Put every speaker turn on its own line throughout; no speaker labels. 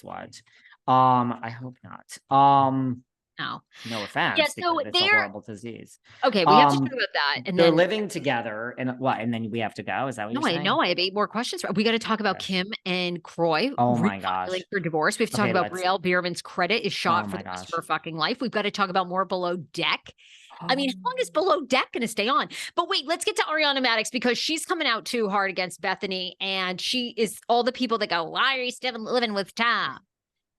what. I hope not.
No.
No
Yeah,
offense,
so
because it's a
they're
horrible disease.
okay, we have to talk
Um,
about that. And
they're
then
living together and what? And then we have to go. Is that what
no,
you're
I
saying?
know I have 8 more questions. We got to talk about
Okay.
Kim and Croy
Oh my
refiling
gosh.
for divorce. We have to talk
Okay,
about
let's.
Brielle Bierman's credit is
Oh
shot for
my
the rest of her
gosh.
fucking life. We've got to talk about more Below Deck. I mean, how long is
Oh.
Below Deck going to stay on? But wait, let's get to Ariana Madix because she's coming out too hard against Bethany. And she is all the people that go, why are you still living with Tom?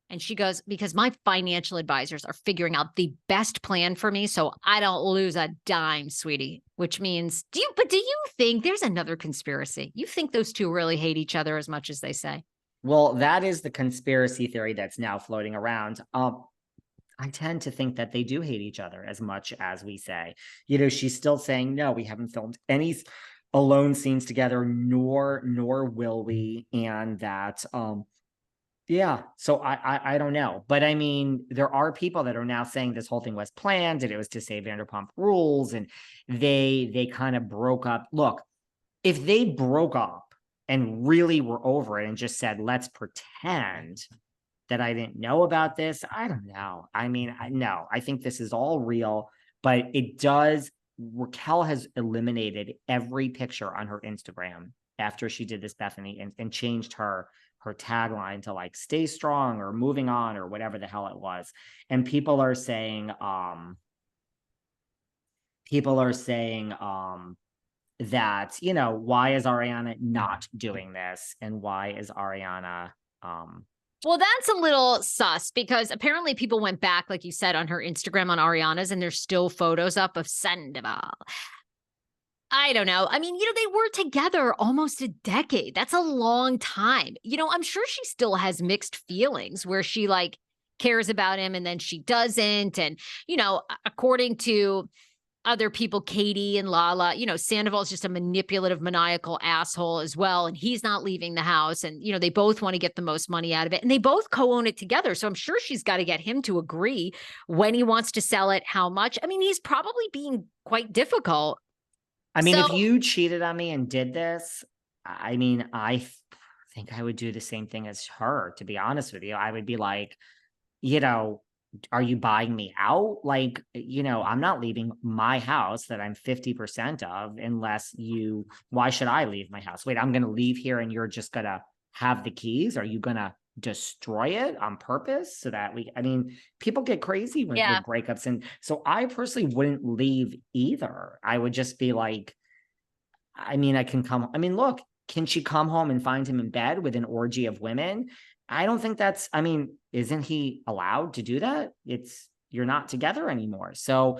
And she goes, because my financial advisors are figuring out the best plan for me so I don't lose a dime, sweetie. Which means, do you think there's another conspiracy? You think those two really hate each other as much as they say?
Well, that is the conspiracy theory that's now floating around. I tend to think that they do hate each other as much as we say. She's still saying, no, we haven't filmed any alone scenes together, nor will we. And that yeah, so I don't know. But I mean, there are people that are now saying this whole thing was planned and it was to save Vanderpump Rules, and they kind of broke up. Look, if they broke up and really were over it and just said, let's pretend that I didn't know about this, I don't know. I mean, no, I think this is all real, but it does. Raquel has eliminated every picture on her Instagram after she did this, Bethany, and changed her tagline to like stay strong or moving on or whatever the hell it was. And people are saying that, why is Ariana not doing this? And why is Ariana
Well, that's a little sus because apparently people went back, like you said, on her Instagram on Ariana's, and there's still photos up of Sandoval. I don't know. I mean, they were together almost a decade. That's a long time. I'm sure she still has mixed feelings where she like cares about him and then she doesn't. And, according to other people, Katie and Lala, Sandoval's just a manipulative, maniacal asshole as well. And he's not leaving the house. And, they both want to get the most money out of it. And they both co-own it together. So I'm sure she's got to get him to agree when he wants to sell it, how much. I mean, he's probably being quite difficult.
I mean,
So
if you cheated on me and did this, I mean, think I would do the same thing as her, to be honest with you. I would be like, you know, are you buying me out? Like, I'm not leaving my house that I'm 50% of why should I leave my house? Wait, I'm going to leave here and you're just going to have the keys? Are you going to destroy it on purpose so that I mean, people get crazy with
yeah,
breakups. And so I personally wouldn't leave either. I would just be like, look, can she come home and find him in bed with an orgy of women? I don't think isn't he allowed to do that? You're not together anymore. So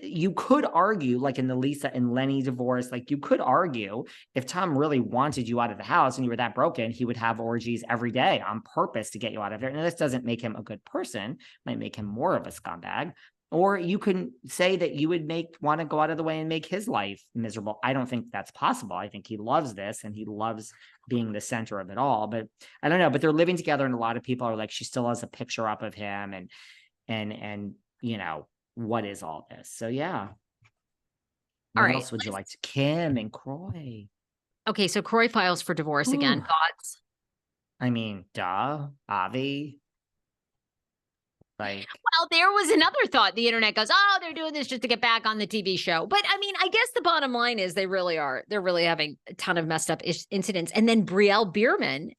you could argue, like in the Lisa and Lenny divorce, like you could argue if Tom really wanted you out of the house and you were that broken, he would have orgies every day on purpose to get you out of there. And this doesn't make him a good person, might make him more of a scumbag. Or you can say that you would want to go out of the way and make his life miserable. I don't think that's possible. I think he loves this and he loves being the center of it all. But I don't know. But they're living together, and a lot of people are like, she still has a picture up of him, and what is all this? So yeah.
all
What
right.
else would you like to? Kim and Croy.
Okay, so Croy files for divorce again.
Ooh.
Thoughts?
I mean, duh, Avi. Like,
Well, there was another thought. The internet goes, oh, they're doing this just to get back on the TV show. But I mean, I guess the bottom line is they really are. They're really having a ton of messed up incidents. And then Brielle Bierman,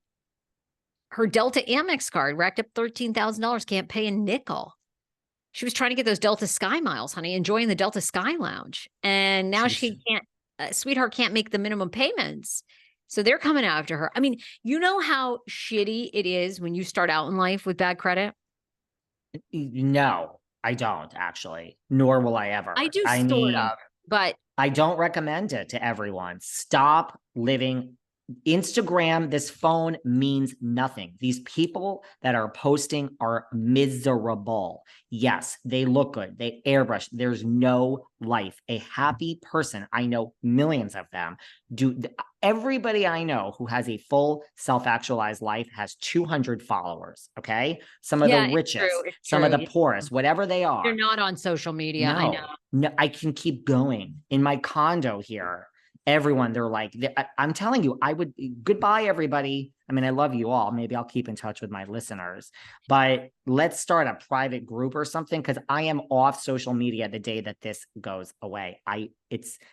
her Delta Amex card racked up $13,000, can't pay a nickel. She was trying to get those Delta Sky miles, honey, enjoying the Delta Sky Lounge. And now she can't, sweetheart can't make the minimum payments. So they're coming after her. I mean, you know how shitty it is when you start out in life with bad credit?
no, I don't actually, nor will I ever.
I do
I
sort
mean,
of, but
I don't recommend it to everyone. Stop living. Instagram, this phone means nothing. These people that are posting are miserable. Yes, they look good. They airbrush. There's no life. A happy person, I know millions of them, everybody I know who has a full self-actualized life has 200 followers, okay? Some of the
yeah, it's
richest,
true. It's
some
true.
of the poorest, whatever they
You're
are.
not on social media. I know.
No, I can keep going. In my condo here, everyone, they're like, I'm telling you, goodbye, everybody. I mean, I love you all. Maybe I'll keep in touch with my listeners, but let's start a private group or something, because I am off social media the day that this goes away.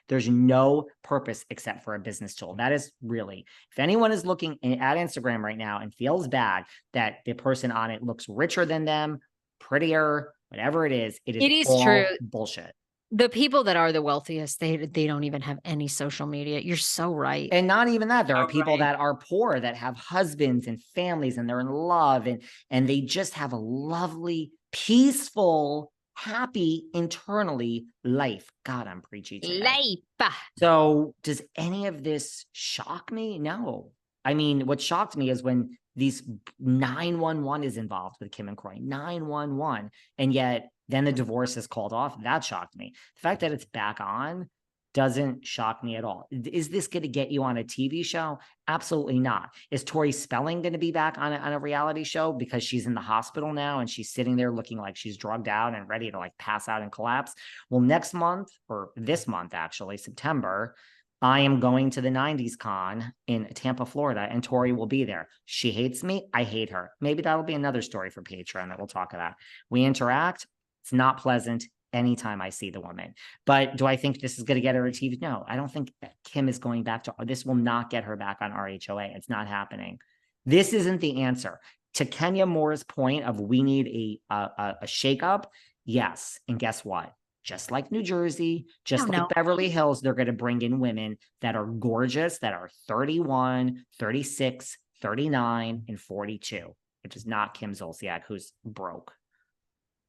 There's no purpose except for a business tool. That is really, if anyone is looking at Instagram right now and feels bad that the person on it looks richer than them, prettier, whatever it is all
true.
bullshit.
The people that are the wealthiest, they don't even have any social media. You're so right.
And not even that. There are people that are poor that have husbands and families and they're in love and they just have a lovely, peaceful, happy, internally life. God, I'm preachy today.
Life.
So does any of this shock me? No. I mean, what shocked me is when these 911 is involved with Kim and Kroy, 911, and yet then the divorce is called off. That shocked me. The fact that it's back on doesn't shock me at all. Is this going to get you on a TV show? Absolutely not. Is Tori Spelling going to be back on a reality show because she's in the hospital now and she's sitting there looking like she's drugged out and ready to like pass out and collapse? Well, next month, or this month, actually, September, I am going to the 90s con in Tampa, Florida, and Tori will be there. She hates me. I hate her. Maybe that'll be another story for Patreon that we'll talk about. We interact. It's not pleasant anytime I see the woman. But do I think this is going to get her a TV? No, I don't think Kim is going back to, this will not get her back on RHOA. It's not happening. This isn't the answer. To Kenya Moore's point of we need a shakeup. Yes. And guess what? Just like New Jersey, just like Beverly Hills, they're going to bring in women that are gorgeous, that are 31, 36, 39, and 42. It is not Kim Zolciak, who's broke.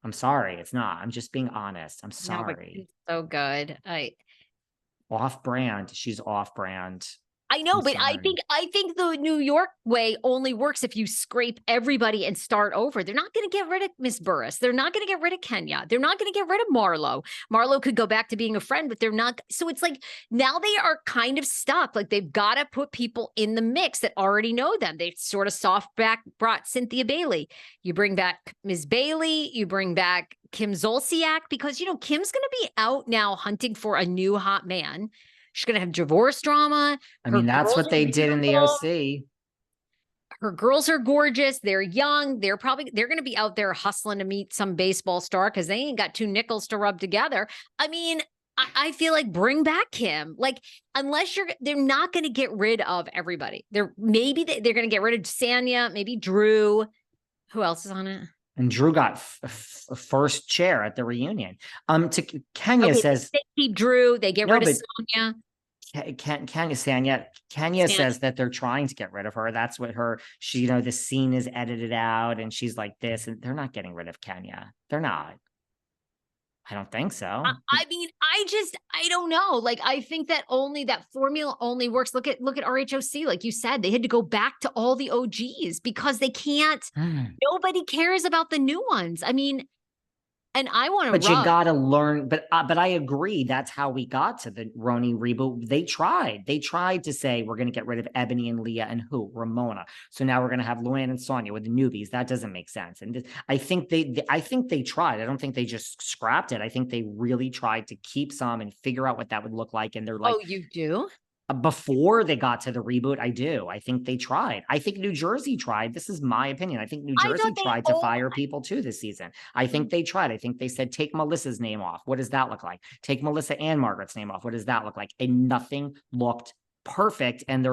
I'm sorry, it's not. I'm just being honest. I'm sorry.
No, so good.
Off-brand. She's off-brand.
I know, but I think the New York way only works if you scrape everybody and start over. They're not going to get rid of Miss Burris. They're not going to get rid of Kenya. They're not going to get rid of Marlo. Marlo could go back to being a friend, but they're not. So it's like now they are kind of stuck. Like they've got to put people in the mix that already know them. They sort of brought Cynthia Bailey. You bring back Ms. Bailey. You bring back Kim Zolciak because, you know, Kim's going to be out now hunting for a new hot man. She's going to have divorce drama.
I mean, that's what they did in the OC.
Her girls are gorgeous. They're young. They're going to be out there hustling to meet some baseball star because they ain't got two nickels to rub together. I mean, I feel like bring back Kim. Like, unless they're not going to get rid of everybody. They're going to get rid of Sanya, maybe Drew. Who else is on it?
And Drew got first chair at the reunion. Kenya says
they keep Drew. They get rid of Sonia.
Kenya says that they're trying to get rid of her. That's what the scene is edited out, and she's like this, and they're not getting rid of Kenya. They're not. I don't think so.
I mean, I don't know. Like, I think that formula only works. Look at RHOC. Like you said, they had to go back to all the OGs because they can't, nobody cares about the new ones. I mean, and I want to,
but you got to learn, but I agree. That's how we got to the RHONY reboot. They tried to say, we're going to get rid of Ebony and Leah and Ramona. So now we're going to have Luann and Sonia with the newbies. That doesn't make sense. And I think they tried. I don't think they just scrapped it. I think they really tried to keep some and figure out what that would look like. And they're like,
oh, you do?
Before they got to the reboot, I do. I think they tried. I think New Jersey tried. This is my opinion. I think New Jersey tried to fire people too this season. I think they tried. I think they said, take Melissa's name off. What does that look like? Take Melissa and Margaret's name off. What does that look like? And nothing looked perfect. And they're